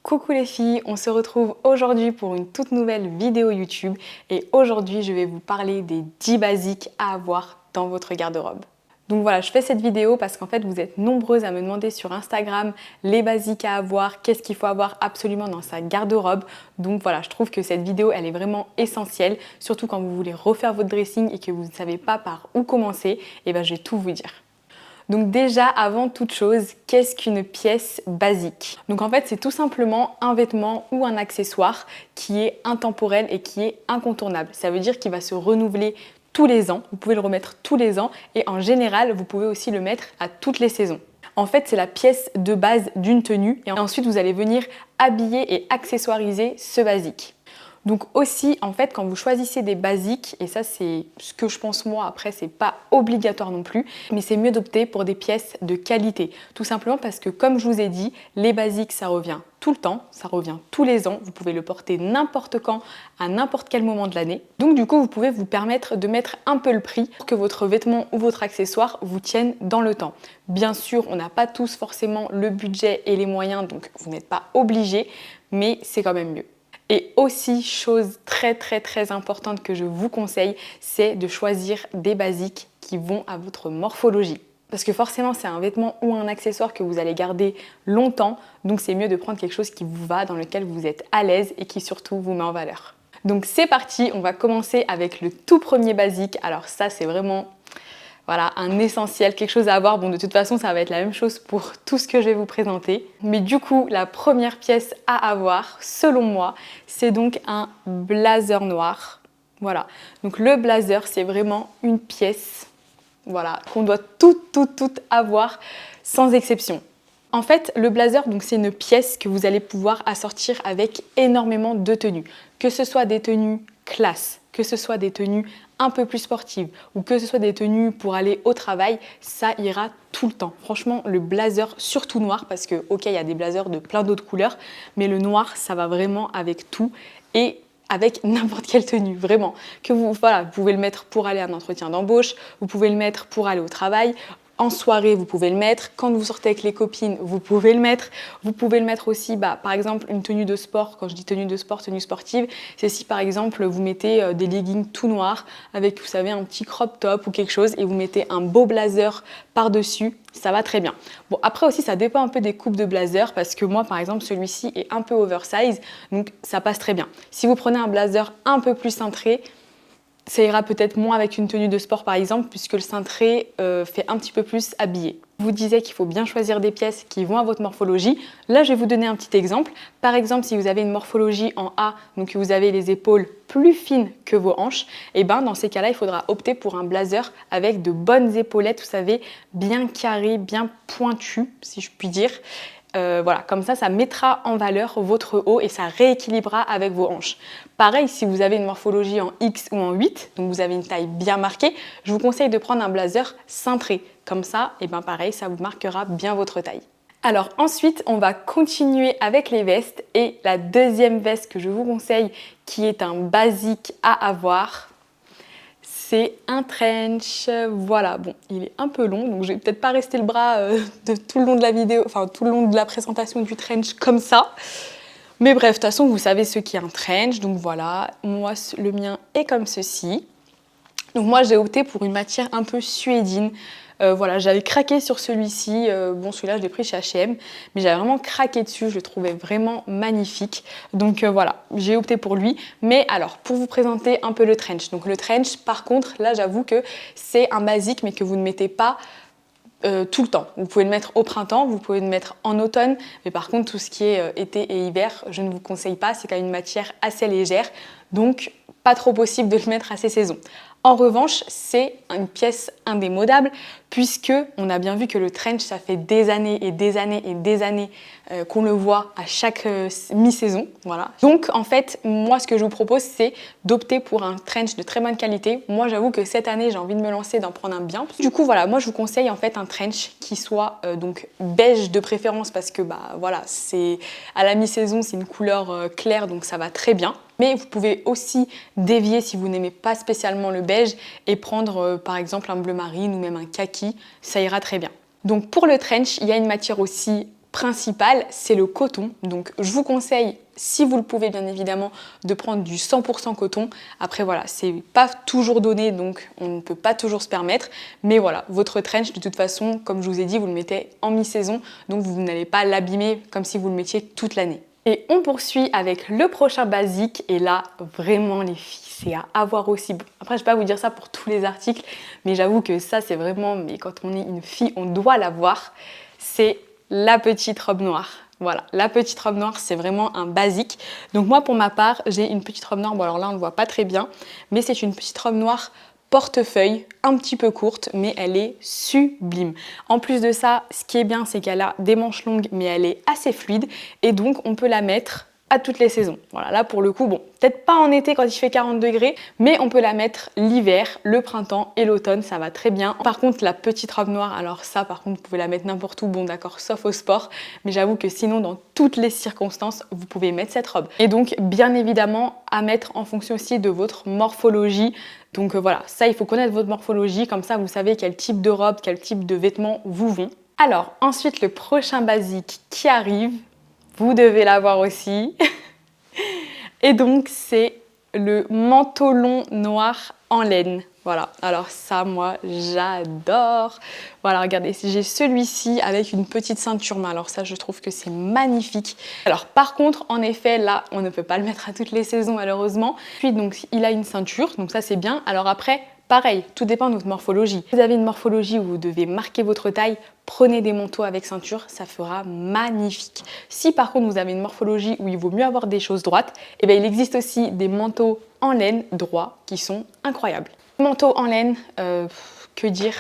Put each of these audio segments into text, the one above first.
Coucou les filles, on se retrouve aujourd'hui pour une toute nouvelle vidéo YouTube et aujourd'hui je vais vous parler des 10 basiques à avoir dans votre garde-robe. Donc voilà, je fais cette vidéo parce qu'en fait vous êtes nombreuses à me demander sur Instagram les basiques à avoir, qu'est-ce qu'il faut avoir absolument dans sa garde-robe. Donc voilà, je trouve que cette vidéo elle est vraiment essentielle, surtout quand vous voulez refaire votre dressing et que vous ne savez pas par où commencer, et ben je vais tout vous dire. Donc déjà, avant toute chose, qu'est-ce qu'une pièce basique? Donc en fait, c'est tout simplement un vêtement ou un accessoire qui est intemporel et qui est incontournable. Ça veut dire qu'il va se renouveler tous les ans. Vous pouvez le remettre tous les ans et en général, vous pouvez aussi le mettre à toutes les saisons. En fait, c'est la pièce de base d'une tenue et ensuite vous allez venir habiller et accessoiriser ce basique. Donc aussi, en fait, quand vous choisissez des basiques, et ça c'est ce que je pense moi, après c'est pas obligatoire non plus, mais c'est mieux d'opter pour des pièces de qualité. Tout simplement parce que comme je vous ai dit, les basiques ça revient tout le temps, ça revient tous les ans, vous pouvez le porter n'importe quand, à n'importe quel moment de l'année. Donc du coup, vous pouvez vous permettre de mettre un peu le prix pour que votre vêtement ou votre accessoire vous tienne dans le temps. Bien sûr, on n'a pas tous forcément le budget et les moyens, donc vous n'êtes pas obligé, mais c'est quand même mieux. Et aussi, chose très importante que je vous conseille, c'est de choisir des basiques qui vont à votre morphologie. Parce que forcément, c'est un vêtement ou un accessoire que vous allez garder longtemps, donc c'est mieux de prendre quelque chose qui vous va, dans lequel vous êtes à l'aise et qui surtout vous met en valeur. Donc c'est parti, on va commencer avec le tout premier basique. Alors ça, c'est vraiment... Voilà, un essentiel, quelque chose à avoir. Bon, de toute façon, ça va être la même chose pour tout ce que je vais vous présenter. Mais du coup, la première pièce à avoir, selon moi, c'est donc un blazer noir. Voilà, donc le blazer, c'est vraiment une pièce, voilà, qu'on doit tout avoir, sans exception. En fait, le blazer, donc c'est une pièce que vous allez pouvoir assortir avec énormément de tenues. Que ce soit des tenues classe, que ce soit des tenues un peu plus sportives ou que ce soit des tenues pour aller au travail, ça ira tout le temps. Franchement, le blazer, surtout noir, parce que ok, il y a des blazers de plein d'autres couleurs, mais le noir, ça va vraiment avec tout et avec n'importe quelle tenue, vraiment. Que vous, voilà, vous pouvez le mettre pour aller à un entretien d'embauche, vous pouvez le mettre pour aller au travail. En soirée, vous pouvez le mettre. Quand vous sortez avec les copines, vous pouvez le mettre. Vous pouvez le mettre aussi, par exemple, une tenue de sport. Quand je dis tenue de sport, tenue sportive, c'est si par exemple vous mettez des leggings tout noirs avec, vous savez, un petit crop top ou quelque chose et vous mettez un beau blazer par-dessus, ça va très bien. Bon, après aussi, ça dépend un peu des coupes de blazer parce que moi, par exemple, celui-ci est un peu oversize, donc ça passe très bien. Si vous prenez un blazer un peu plus cintré, ça ira peut-être moins avec une tenue de sport par exemple, puisque le cintré fait un petit peu plus habillé. Je vous disais qu'il faut bien choisir des pièces qui vont à votre morphologie. Là, je vais vous donner un petit exemple. Par exemple, si vous avez une morphologie en A, donc que vous avez les épaules plus fines que vos hanches, et ben dans ces cas-là, il faudra opter pour un blazer avec de bonnes épaulettes, vous savez, bien carrées, bien pointues, si je puis dire. Voilà, comme ça mettra en valeur votre haut et ça rééquilibrera avec vos hanches. Pareil, si vous avez une morphologie en X ou en 8, donc vous avez une taille bien marquée, je vous conseille de prendre un blazer cintré. Comme ça, et ben pareil, ça vous marquera bien votre taille. Alors ensuite, on va continuer avec les vestes et la deuxième veste que je vous conseille, qui est un basique à avoir, c'est un trench. Voilà, bon, il est un peu long, donc je vais peut-être pas rester le bras de tout le long de la vidéo, enfin tout le long de la présentation du trench comme ça. Mais bref, de toute façon, vous savez ce qu'est un trench, donc voilà, moi le mien est comme ceci. Donc moi j'ai opté pour une matière un peu suédine. Voilà, j'avais craqué sur celui-ci, bon celui-là je l'ai pris chez H&M, mais j'avais vraiment craqué dessus, je le trouvais vraiment magnifique. Donc voilà, j'ai opté pour lui. Mais alors, pour vous présenter un peu le trench. Donc le trench, par contre, là j'avoue que c'est un basique, mais que vous ne mettez pas tout le temps. Vous pouvez le mettre au printemps, vous pouvez le mettre en automne, mais par contre tout ce qui est été et hiver, je ne vous conseille pas, c'est quand même une matière assez légère, donc pas trop possible de le mettre à ces saisons. En revanche, c'est une pièce indémodable puisque on a bien vu que le trench, ça fait des années qu'on le voit à chaque mi-saison. Voilà. Donc en fait, moi ce que je vous propose, c'est d'opter pour un trench de très bonne qualité. Moi j'avoue que cette année, j'ai envie de me lancer, d'en prendre un bien. Du coup voilà, moi je vous conseille en fait un trench qui soit donc beige de préférence parce que voilà, c'est à la mi-saison, c'est une couleur claire donc ça va très bien. Mais vous pouvez aussi dévier si vous n'aimez pas spécialement le beige et prendre par exemple un bleu marine ou même un kaki, ça ira très bien. Donc pour le trench, il y a une matière aussi principal, c'est le coton. Donc je vous conseille, si vous le pouvez bien évidemment, de prendre du 100% coton. Après voilà, c'est pas toujours donné, donc on ne peut pas toujours se permettre. Mais voilà, votre trench de toute façon, comme je vous ai dit, vous le mettez en mi-saison, donc vous n'allez pas l'abîmer comme si vous le mettiez toute l'année. Et on poursuit avec le prochain basique, et là vraiment les filles, c'est à avoir aussi. Bon, après je vais pas vous dire ça pour tous les articles, mais j'avoue que ça c'est vraiment, mais quand on est une fille, on doit l'avoir, c'est la petite robe noire. Voilà, la petite robe noire, c'est vraiment un basique. Donc moi, pour ma part, j'ai une petite robe noire. Bon, alors là, on ne le voit pas très bien, mais c'est une petite robe noire portefeuille, un petit peu courte, mais elle est sublime. En plus de ça, ce qui est bien, c'est qu'elle a des manches longues, mais elle est assez fluide, et donc on peut la mettre à toutes les saisons. Voilà, là pour le coup, bon, peut-être pas en été quand il fait 40 degrés, mais on peut la mettre l'hiver, le printemps et l'automne, ça va très bien. Par contre, la petite robe noire, alors ça par contre, vous pouvez la mettre n'importe où, bon d'accord, sauf au sport, mais j'avoue que sinon, dans toutes les circonstances, vous pouvez mettre cette robe. Et donc, bien évidemment, à mettre en fonction aussi de votre morphologie. Donc voilà, ça, il faut connaître votre morphologie, comme ça, vous savez quel type de robe, quel type de vêtements vous vont. Alors, ensuite, le prochain basique qui arrive, vous devez l'avoir aussi. Et donc, c'est le manteau long noir en laine. Voilà, alors ça, moi, j'adore. Voilà, regardez, j'ai celui-ci avec une petite ceinture main. Alors ça, je trouve que c'est magnifique. Alors par contre, en effet, là, on ne peut pas le mettre à toutes les saisons, malheureusement. Puis donc, il a une ceinture, donc ça, c'est bien. Alors après, pareil, tout dépend de votre morphologie. Si vous avez une morphologie où vous devez marquer votre taille, prenez des manteaux avec ceinture, ça fera magnifique. Si par contre vous avez une morphologie où il vaut mieux avoir des choses droites, eh bien, il existe aussi des manteaux en laine droits qui sont incroyables. Manteau en laine, que dire,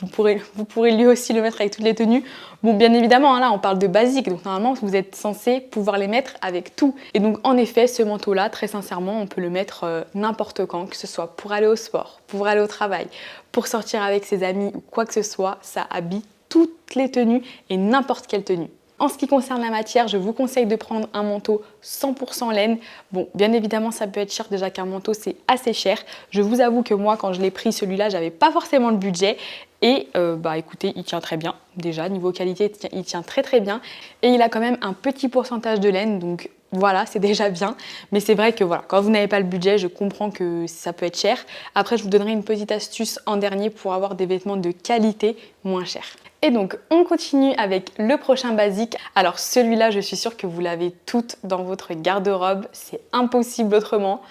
vous pourrez lui aussi le mettre avec toutes les tenues. Bon, bien évidemment, hein, là on parle de basique, donc normalement vous êtes censé pouvoir les mettre avec tout. Et donc en effet, ce manteau-là, très sincèrement, on peut le mettre n'importe quand, que ce soit pour aller au sport, pour aller au travail, pour sortir avec ses amis ou quoi que ce soit, ça habille toutes les tenues et n'importe quelle tenue. En ce qui concerne la matière, je vous conseille de prendre un manteau 100% laine. Bon, bien évidemment, ça peut être cher, déjà qu'un manteau, c'est assez cher. Je vous avoue que moi, quand je l'ai pris, celui-là, j'avais pas forcément le budget. Et bah écoutez, il tient très bien. Déjà, niveau qualité, il tient très très bien. Et il a quand même un petit pourcentage de laine, donc voilà, c'est déjà bien. Mais c'est vrai que voilà, quand vous n'avez pas le budget, je comprends que ça peut être cher. Après, je vous donnerai une petite astuce en dernier pour avoir des vêtements de qualité moins chers. Et donc, on continue avec le prochain basique. Alors celui-là, je suis sûre que vous l'avez toutes dans votre garde-robe. C'est impossible autrement.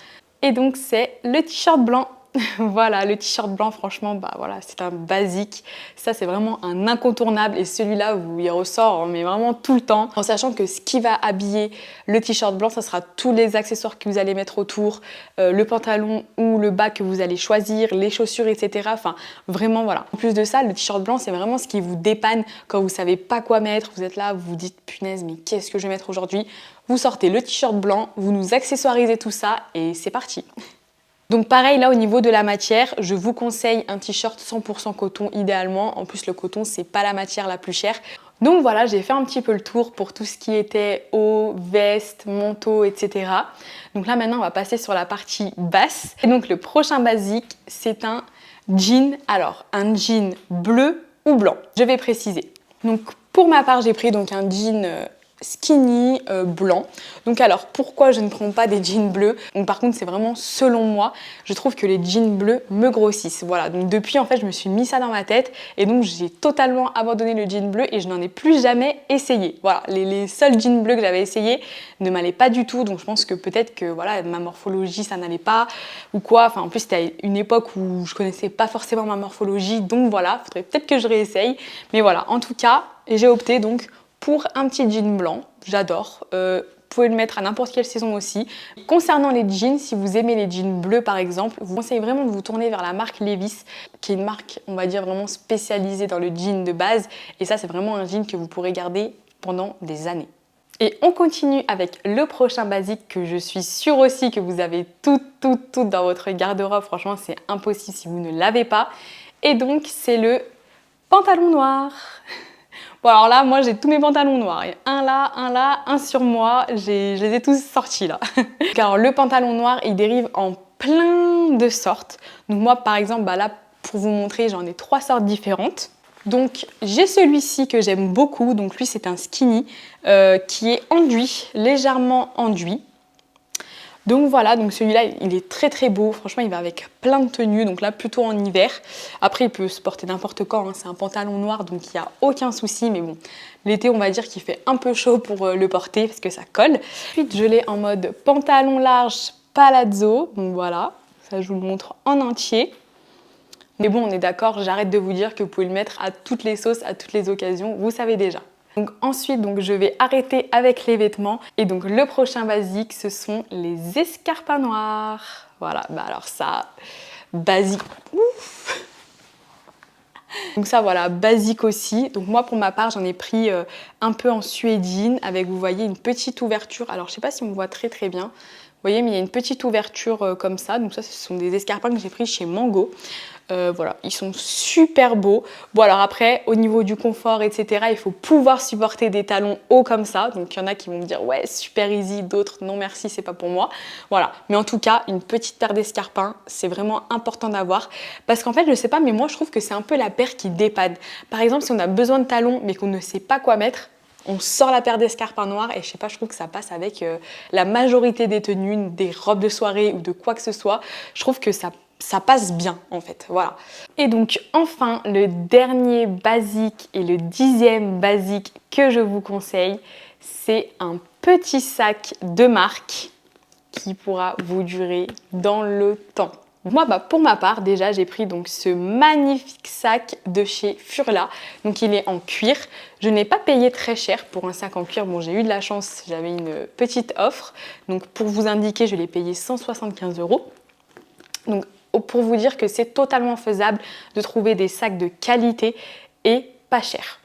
Et donc, c'est le t-shirt blanc. Voilà, le t-shirt blanc, franchement, bah voilà, c'est un basique. Ça, c'est vraiment un incontournable. Et celui-là, il ressort, mais vraiment tout le temps. En sachant que ce qui va habiller le t-shirt blanc, ça sera tous les accessoires que vous allez mettre autour, le pantalon ou le bas que vous allez choisir, les chaussures, etc. Enfin, vraiment, voilà. En plus de ça, le t-shirt blanc, c'est vraiment ce qui vous dépanne quand vous savez pas quoi mettre. Vous êtes là, vous vous dites, punaise, mais qu'est-ce que je vais mettre aujourd'hui? Vous sortez le t-shirt blanc, vous nous accessoirisez tout ça et c'est parti. Donc pareil, là au niveau de la matière, je vous conseille un t-shirt 100% coton idéalement. En plus, le coton, c'est pas la matière la plus chère. Donc voilà, j'ai fait un petit peu le tour pour tout ce qui était haut, veste, manteau, etc. Donc là maintenant, on va passer sur la partie basse. Et donc le prochain basique, c'est un jean. Alors, un jean bleu ou blanc. Je vais préciser. Donc pour ma part, j'ai pris donc un jean skinny blanc. Donc alors pourquoi je ne prends pas des jeans bleus? Donc par contre c'est vraiment selon moi, je trouve que les jeans bleus me grossissent. Voilà, donc depuis en fait je me suis mis ça dans ma tête et donc j'ai totalement abandonné le jean bleu et je n'en ai plus jamais essayé. Voilà, les seuls jeans bleus que j'avais essayé ne m'allaient pas du tout, donc je pense que peut-être que voilà ma morphologie ça n'allait pas ou quoi. Enfin en plus c'était une époque où je connaissais pas forcément ma morphologie, donc voilà, faudrait peut-être que je réessaye. Mais voilà, en tout cas, j'ai opté donc pour un petit jean blanc, j'adore. Vous pouvez le mettre à n'importe quelle saison aussi. Concernant les jeans, si vous aimez les jeans bleus par exemple, je vous conseille vraiment de vous tourner vers la marque Levi's, qui est une marque, on va dire, vraiment spécialisée dans le jean de base. Et ça, c'est vraiment un jean que vous pourrez garder pendant des années. Et on continue avec le prochain basique que je suis sûre aussi que vous avez toutes dans votre garde-robe. Franchement, c'est impossible si vous ne l'avez pas. Et donc, c'est le pantalon noir. Bon alors là, moi j'ai tous mes pantalons noirs. Un là, un sur moi. Je les ai tous sortis là. Alors le pantalon noir, il dérive en plein de sortes. Donc moi par exemple, bah là pour vous montrer, j'en ai 3 sortes différentes. Donc j'ai celui-ci que j'aime beaucoup, donc lui c'est un skinny qui est enduit, légèrement enduit. Donc voilà, donc celui-là il est très très beau, franchement il va avec plein de tenues, donc là plutôt en hiver. Après il peut se porter n'importe quand, hein. C'est un pantalon noir donc il n'y a aucun souci, mais bon, l'été on va dire qu'il fait un peu chaud pour le porter parce que ça colle. Ensuite je l'ai en mode pantalon large palazzo, donc voilà, ça je vous le montre en entier. Mais bon, on est d'accord, j'arrête de vous dire que vous pouvez le mettre à toutes les sauces, à toutes les occasions, vous savez déjà. Donc ensuite, je vais arrêter avec les vêtements. Et donc le prochain basique, ce sont les escarpins noirs. Voilà, bah alors ça, basique. Ouf. Donc ça voilà, basique aussi. Donc moi pour ma part, j'en ai pris un peu en suédine avec, vous voyez, une petite ouverture. Alors je sais pas si on voit très très bien. Vous voyez, mais il y a une petite ouverture comme ça. Donc ça, ce sont des escarpins que j'ai pris chez Mango. Voilà, ils sont super beaux. Bon alors après, au niveau du confort, etc., il faut pouvoir supporter des talons hauts comme ça. Donc il y en a qui vont me dire ouais, super easy, d'autres non merci, c'est pas pour moi. Voilà, mais en tout cas, une petite paire d'escarpins, c'est vraiment important d'avoir. Parce qu'en fait, je sais pas, mais moi je trouve que c'est un peu la paire qui dépanne. Par exemple, si on a besoin de talons, mais qu'on ne sait pas quoi mettre, on sort la paire d'escarpins noirs et je sais pas, je trouve que ça passe avec la majorité des tenues, des robes de soirée ou de quoi que ce soit. Je trouve que ça passe bien en fait, voilà. Et donc enfin, le dernier basique et le 10e basique que je vous conseille, c'est un petit sac de marque qui pourra vous durer dans le temps. Moi, pour ma part, déjà, j'ai pris donc ce magnifique sac de chez Furla. Donc, il est en cuir. Je n'ai pas payé très cher pour un sac en cuir. Bon, j'ai eu de la chance, j'avais une petite offre. Donc, pour vous indiquer, je l'ai payé 175 €. Donc, pour vous dire que c'est totalement faisable de trouver des sacs de qualité et pas cher.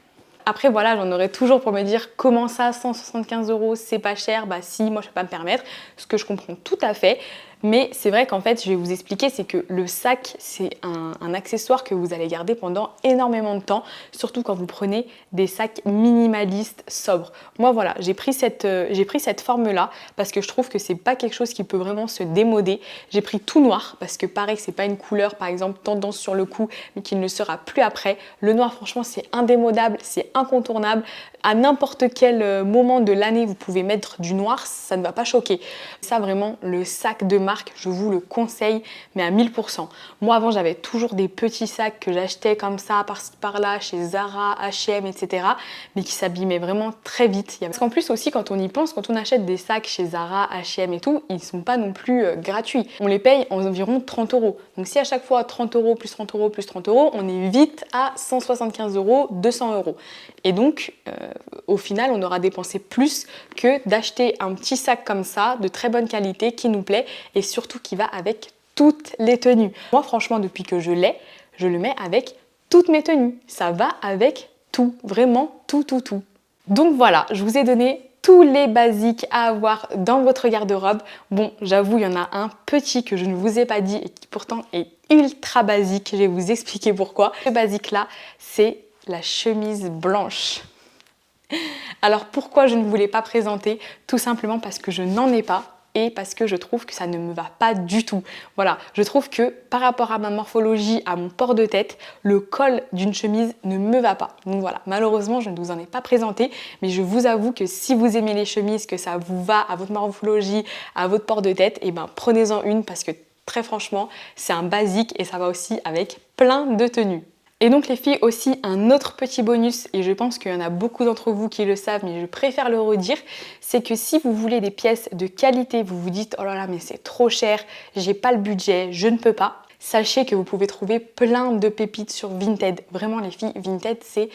Après voilà, j'en aurais toujours pour me dire comment ça, 175 € c'est pas cher, bah si, moi je peux pas me permettre, ce que je comprends tout à fait. Mais c'est vrai qu'en fait, je vais vous expliquer, c'est que le sac, c'est un accessoire que vous allez garder pendant énormément de temps, surtout quand vous prenez des sacs minimalistes, sobres. Moi voilà, j'ai pris cette forme-là parce que je trouve que c'est pas quelque chose qui peut vraiment se démoder. J'ai pris tout noir parce que pareil, c'est pas une couleur, par exemple, tendance sur le cou, mais qui ne le sera plus après. Le noir, franchement, c'est indémodable, c'est incontournable. À n'importe quel moment de l'année, vous pouvez mettre du noir, ça ne va pas choquer. Ça, vraiment, le sac de marque, je vous le conseille, mais à 1000%. Moi, avant, j'avais toujours des petits sacs que j'achetais comme ça, par-ci, par-là, chez Zara, H&M, etc., mais qui s'abîmaient vraiment très vite. Parce qu'en plus aussi, quand on y pense, quand on achète des sacs chez Zara, H&M et tout, ils ne sont pas non plus gratuits. On les paye environ 30 €. Donc si à chaque fois 30 € plus 30 € plus 30 €, on est vite à 175 €, 200 €. Et donc, au final, on aura dépensé plus que d'acheter un petit sac comme ça, de très bonne qualité, qui nous plaît et surtout qui va avec toutes les tenues. Moi, franchement, depuis que je l'ai, je le mets avec toutes mes tenues. Ça va avec tout, vraiment tout, tout, tout. Donc voilà, je vous ai donné tous les basiques à avoir dans votre garde-robe. Bon, j'avoue, il y en a un petit que je ne vous ai pas dit et qui pourtant est ultra basique. Je vais vous expliquer pourquoi. Ce basique-là, c'est la chemise blanche. Alors pourquoi je ne vous l'ai pas présentée? Tout simplement parce que je n'en ai pas et parce que je trouve que ça ne me va pas du tout. Voilà, je trouve que par rapport à ma morphologie, à mon port de tête, le col d'une chemise ne me va pas. Donc voilà, malheureusement, je ne vous en ai pas présenté, mais je vous avoue que si vous aimez les chemises, que ça vous va à votre morphologie, à votre port de tête, et ben prenez-en une parce que très franchement, c'est un basique et ça va aussi avec plein de tenues. Et donc les filles, aussi un autre petit bonus, et je pense qu'il y en a beaucoup d'entre vous qui le savent, mais je préfère le redire, c'est que si vous voulez des pièces de qualité, vous vous dites « Oh là là, mais c'est trop cher, j'ai pas le budget, je ne peux pas », sachez que vous pouvez trouver plein de pépites sur Vinted. Vraiment les filles, Vinted c'est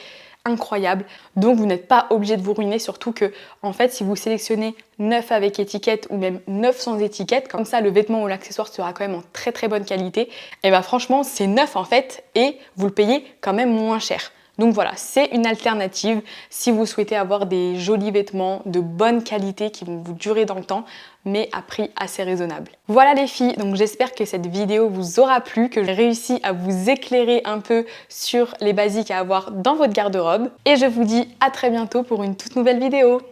incroyable. Donc vous n'êtes pas obligé de vous ruiner, surtout que en fait si vous sélectionnez neuf avec étiquette ou même neuf sans étiquette, comme ça le vêtement ou l'accessoire sera quand même en très très bonne qualité, et bah franchement c'est neuf en fait et vous le payez quand même moins cher. Donc voilà, c'est une alternative si vous souhaitez avoir des jolis vêtements de bonne qualité qui vont vous durer dans le temps, mais à prix assez raisonnable. Voilà les filles, donc j'espère que cette vidéo vous aura plu, que j'ai réussi à vous éclairer un peu sur les basiques à avoir dans votre garde-robe. Et je vous dis à très bientôt pour une toute nouvelle vidéo.